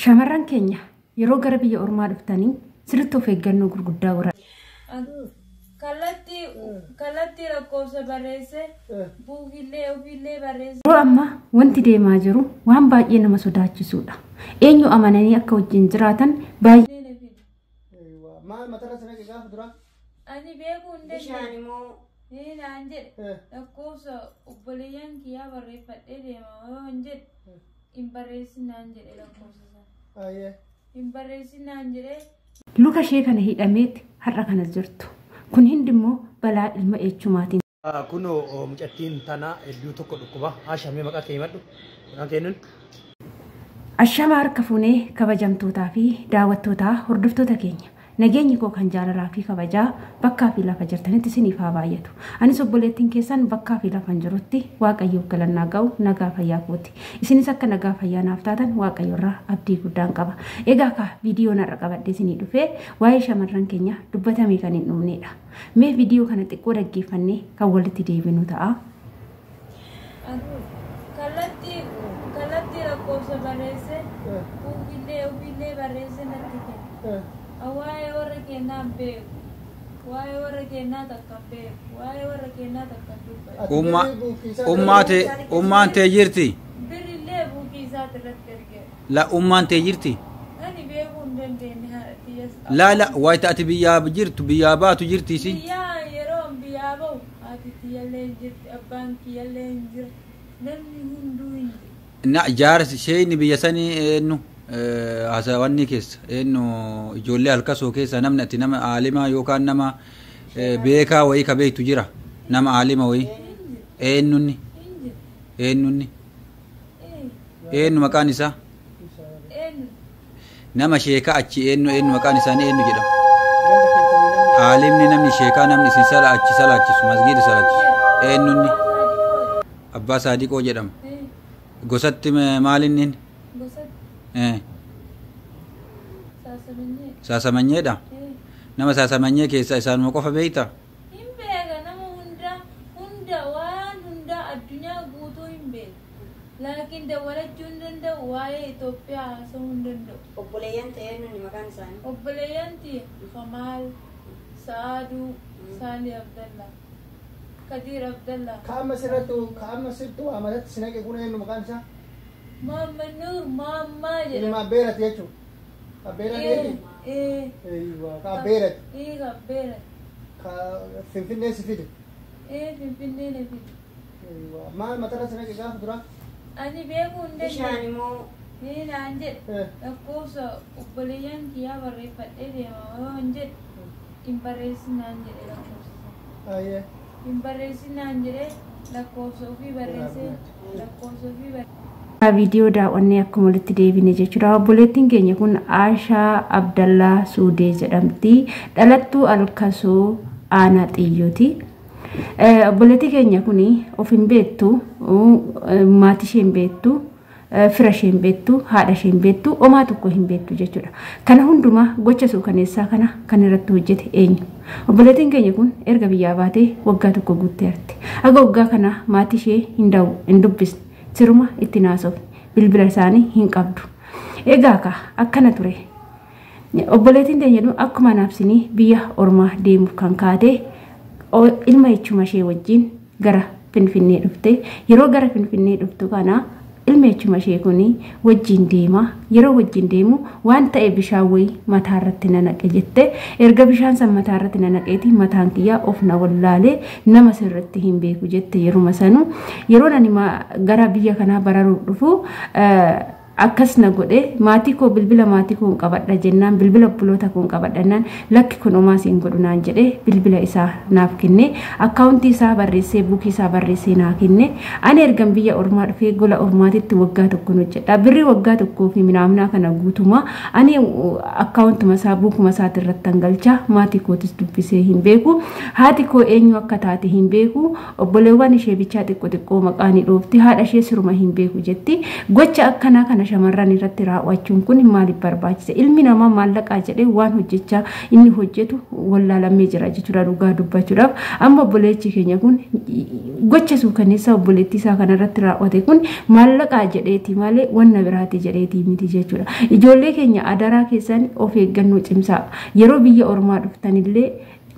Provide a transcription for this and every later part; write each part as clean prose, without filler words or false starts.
Shamarran keenya yeroo gara biyya ormaa dhuftanii sirriitti of eeggannoo gurguddaa godhaa. Kalatti lakkoofsa barreesse buufillee ofiillee barreesse. Yeroo ammaa wanti deemaa jiru waan baay'ee nama sodaachisuudha. Eenyu amananii akka wajjin jiraatan baay'ee. Maal matarra sana gaafa dura? Ani beekuu hin dandeenye. Naan jedhe lakkoofsa obboleeyyan kiyyaa barreeffadhee deema yoo hin jedhe hin barreessinaan jedhe lakkoofsa sana. Hin barreessinaan jedhe. Luka ishee kana hidhameeti har'a kanas jirtu. Kun hundimmoo balaa ilma eechumaatiin. Kuno mucattiin tana hedduu tokko dhukkuba. Ashamee maqaa kee himadhu. Maqaa keenyuun. Ashama harka fuunee kabajamtootaa fi daawwattootaa hordoftoota keenya. Nageenyi koo kan jaalalaa fi kabajaa bakkaa fi lafa jirtanitti isiniif haa baay'atu. Anis obboleettiin keessan bakkaa fi lafan jirutti Waaqayyoof galannaa ga'u nagaa fayyaa kooti. Isinis akka nagaa fayyaa naaf taatan Waaqayyoorraa abdii guddaan qaba. Egaa ka viidiyoo narra qabadhee isinii dhufee waa'ee shamarran keenya dubbatamee kan hin dhumnedha. Mee viidiyoo kana xiqqoo dhaggeeffannee kan walitti deebinu ta'a. Kalatti lakkoofsa barreesse buufillee barreesse natti kenna. Waa'ee warra keenyaa beeku. Waa'ee warra keenyaa takka beeku. Waa'ee warra keenyaa takka dubbatu. Ummaan tee jirti? Birillee buukii isaati irratti ergee. La ummaan tee jirti? Ani beekuu hin dandeenye haadha xiyyeessa. La waayita ati biyyaa jirtu biyyaa baatu jirtiisi? Biyyaa yeroo biyyaa bahu haati xiyyallee hin jirti abbaan kiyyallee hin jira namni hunduu hin jiru. Na jaarsi isheen biyya sanii eenyu? Hasawanni keessa eenyu ijoollee halkasoo keessa namni ati nama aalimaa yookaan nama beekaa wayii ka beektu jira nama aalima wayii eenyunni eenyu maqaan isaa nama sheekaa achi eenyu maqaan isaanii eenyu jedhama aalimni namni sheekaa namni isin salaachisu masgiida salaachisu eenyunni abbaa saadiqoo jedhama gosatti maalinni Saasamanyedha. Nama saasamanyee keessa isaanuma qofa beektaa? Hin beeka nama hunda waan hunda addunyaa guutuu hin beeku. Laakiin dawwalachuu hin danda'u waa'ee Itoophiyaa haasa'uu hin danda'u. Obboleeyyan ta'ee nuni maqaan isaanii? Obboleeyyan ta'e Kamaal, Saaduu, Saalii Abdallaa, Kadiir Abdallaa. Kaama sirrattu amalatti sinaqe kun eenyu maqaan isaa? Muhammad Nuur Muhammaa jedhama. Ilma Abbeerat jechuudha. Abbeerat jechuudha. Abbeerat. Abbeerat. Finfinnee si fide. Finfinnee na fide. Maal matarra sinaqe gaafa dura? Ani beekuu hin dandeenye. Bishaan immoo. Naan jedhe lakkoofsa obboleeyyan kiyyaa barreeffadhee deema yoo hin jedhe hin barreessinaan jedhe lakkoofsa. Hin barreessinaan jedhe lakkoofsa ofii barreessee lakkoofsa ofii barreessee. Viidiyoo daawwannee akkuma walitti deebine jechuudha. Obboleettiin keenya kun Aashaa Abdallaa Suudee jedhamti. Dhalattuu Alkasoo Aanaa Xiyyooti. Obboleettii keenya kun of hin beektu, maatii ishee hin beektu, fira ishee hin beektu, haadha ishee hin beektu, homaa tokko hin beektu jechuudha. Kana hundumaa gocha suukaneessaa kana kan irratti hojjete eenyu? Obboleettiin keenya kun erga biyyaa baatee waggaa tokko guutteerti. Aga waggaa kana maatii ishee hin dubbisne. Siruma itti naasofne bilbila isaanii hin qabdu. Egaa ka akkana ture. Obboleettiin keenya akkuma naafsinii biyya ormaa deemuuf kan kaate ilma echuma ishee wajjin gara Finfinnee dhufte. Yeroo gara Finfinnee dhuftu kana ilma echuma ishee kuni wajjin deema. Yeroo wajjin deemu waan ta'e bishaan wayii mataa irratti nanaqe jette. Erga bishaan san mataa irratti nanaqeeti mataan kiyyaa of na wallaalee nama sirriitti hin beeku jette yeruma sanu. Yeroo nani gara biyya kanaa bararuuf dhufu akkas na godhe maatii koo bilbila maatii koo qabadha jennaan bilbila obboloota koo qabadhannaan lakki kun homaa siin godhu naan jedhe bilbila isaa naaf kenne akkaawuntii isaa barreessee buukii isaa barreessee naa kenne ani ergan biyya ormaa dhufee gola ormaatitti waggaa tokko hojjedha birrii waggaa tokkoo fi minaamnaa kana guutuma ani akkaawuntuma isaa buukuma isaati irratti hangalcha maatii kootis dubbisee hin beeku haati koo eenyu akka taate hin beeku obboleewwan ishee bichaa xiqqoo maqaanii dhoofti haadha ishee siruma hin beeku jetti gocha akkanaa kana kana shamarran irratti raawwachuun kun maaliif barbaachise? Ilmi namaa maallaqaa jedhee waan hojjechaa inni hojjetu wallaalamee jira jechuudha dhugaa dubbachuudhaaf. Amma obboleechi keenya kun gocha suukaneessaa obboleettii isaa kanarratti raawwate kun maallaqaa jedheeti malee wanna biraati jedheeti miti jechuudha. Ijoollee keenya adaraa keessan of eeggannoo cimsaa. Yeroo biyya ormaa dhuftanillee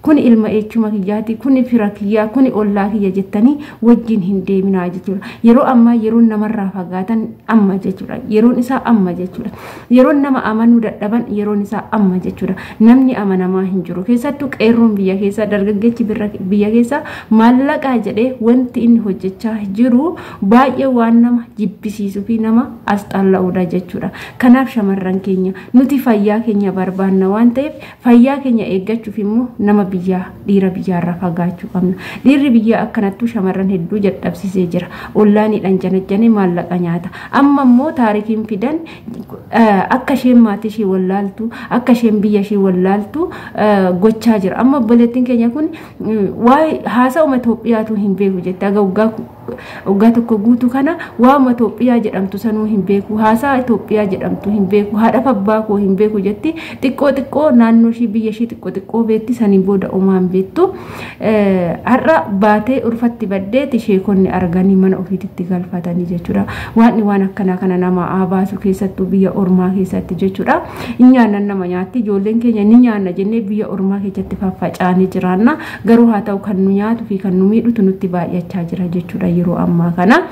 kun ilma echuma kiyyaati, kun fira kiyyaa, kun ollaa kiyya jettanii wajjin hin deeminaa jechuudha. Yeroo ammaa yeroon namarraa fagaatan amma jechuudha. Yeroon isaa amma jechuudha. Yeroon nama amanuu dadhaban yeroon isaa amma jechuudha. Namni amanamaa hin jiru. Keessattuu qeerroon biyya keessa, dargaggeessi biyya keessa maallaqaa jedhee wanti inni hojjechaa jiru baay'ee waan nama jibbisiisuu fi nama asxaalla'uudha jechuudha. Kanaaf shamarran keenya nuti fayyaa keenya barbaanna waan ta'eef fayyaa keenya eeggachuuf immoo nama dhiira biyyaarraa fagaachuu qabna. Dhiirri biyyaa akkanattuu shamarran hedduu dadhabsiisee jira. Ollaaniidhaan janajjanee maallaqa nyaata. Amma immoo taarikiin fidan akka isheen maatii ishee wallaaltu, akka isheen biyya ishee wallaaltu gochaa jira. Amma obboleettiin keenya kun waa'ee haasa'uma Itoophiyaatu hin beeku jette. Waggaa tokko guutuu kana waa'uma Itoophiyaa jedhamtu sanuu hin beeku. Haasaa Itoophiyaa jedhamtu hin beeku. Haadha abbaa koo hin beeku jetti. Xiqqoo naannoo ishee biyya ishee xiqqoo beetti saniin booda umaan beektu. Har'a baatee urfatti baddeeti sheekonni arganii mana ofiitti galfatanii jechuudha. Waan akkanaa kana nama baasu keessattuu biyya ormaa keessatti jechuudha. Nyaannan nama nyaatti ijoolleen keenya ni nyaanna jennee biyya ormaa keessatti faffacaanii jiraanna. Garuu haa ta'u kan nu nyaatu fi kan nu miidhutu nutti baay'achaa jira jechuudha yeroo ammaa kana.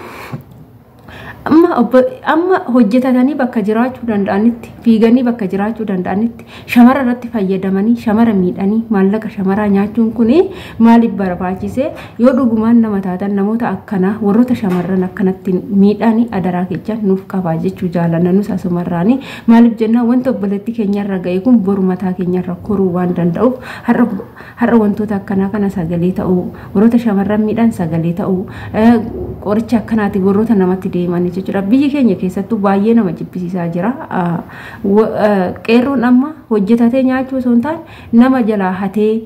Amma hojjetatanii bakka jiraachuu danda'anitti, fiiganii bakka jiraachuu danda'anitti, shamara irratti fayyadamanii shamara miidhanii maallaqa shamaraa nyaachuun kun maaliif barbaachise? Yoo dhugumaan nama taatan namoota akkanaa warroota shamarran akkanatti miidhanii adaraa keessa nuuf qabaa jechuu jaalanna nus asumarraanii. Maaliif jennaan wanta obboleettii keenyarra ga'e kun boru mataa keenyarra koruu waan danda'uuf har'a wantoota akkanaa kana sagalee ta'uu, warroota shamarran miidhan sagalee ta'uu, qoricha akkanaati warroota namatti deeman jechuudha. Biyyi keenya keessattuu baay'ee nama jibbisiisaa jira. Qeerroon amma hojjetatee nyaachuu osoo hin taane nama jalaa hatee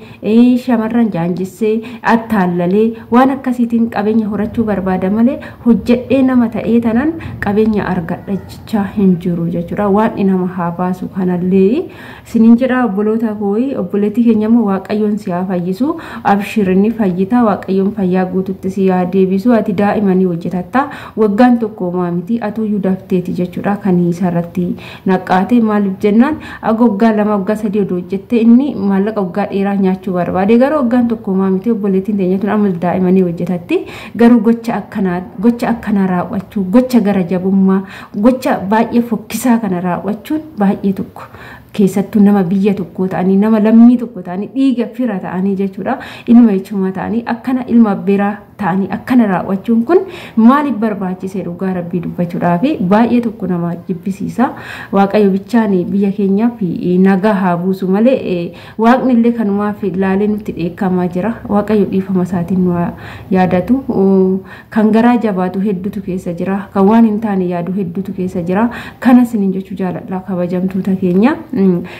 shamarran jaanjissee attaallalee waan akkasiitiin qabeenya horachuu barbaada malee hojjedhee nama ta'ee tanan qabeenya argadha jechaa hin jiru jechuudha. Waan nama haa baasu kanallee sinin jedha obboloota kooyi obboleettii keenya immoo waaqayyoon si haa fayyisu. Abshirinni fayyitaa waaqayyoon fayyaa guututti si haa deebisu. Ati daa'imanii hojjetatta waggaan tokko miti atuyyuu dafteeti jechuudha. Kan isarratti naqaate maaliif jennaan waggaa lama waggaa sadii odoo hojjette inni maallaqa waggaa dheeraa nyaachuu barbaade garuu waggaan tokko miti obboleettiin keenya tun amma daa'imanii hojjetatti garuu gocha akkanaa raawwachuu gocha gara jabummaa gocha baay'ee fokkisaa kana raawwachuun baay'ee tokko. Keessattuu nama biyya tokko ta'anii nama lammii tokko ta'anii dhiiga fira ta'anii jechuudha. Ilma jechuuma ta'anii akkana ilma biraa ta'anii akkana raawwachuun kun maaliif barbaachise dhugaa rabbii dubbachuudhaaf baay'ee tokko nama jibbisiisa. Waaqayyo bichaan biyya keenyaaf nagaa haa buusu malee waaqni illee kanumaaf ilaalee nutti dheekkamaa jira. Waaqayyo dhiifama isaatiin nu yaadatu. Kan garaa jabaatu hedduutu keessa jira. Kan waan hin taane yaadu hedduutu keessa jira. Kanas nin jechuu jaaladha kabajamtoota keenya.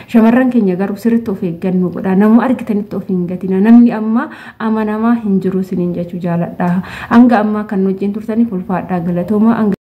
Shamarran keenya garuu sirriitti of eeggannoo godha. Namni argitanitti of hin gatina. Namni amma amanamaa hin jiru sinin jechuu jaaladha. Hanga ammaa kan wajjin turtaniif ulfaadhaa galatooma.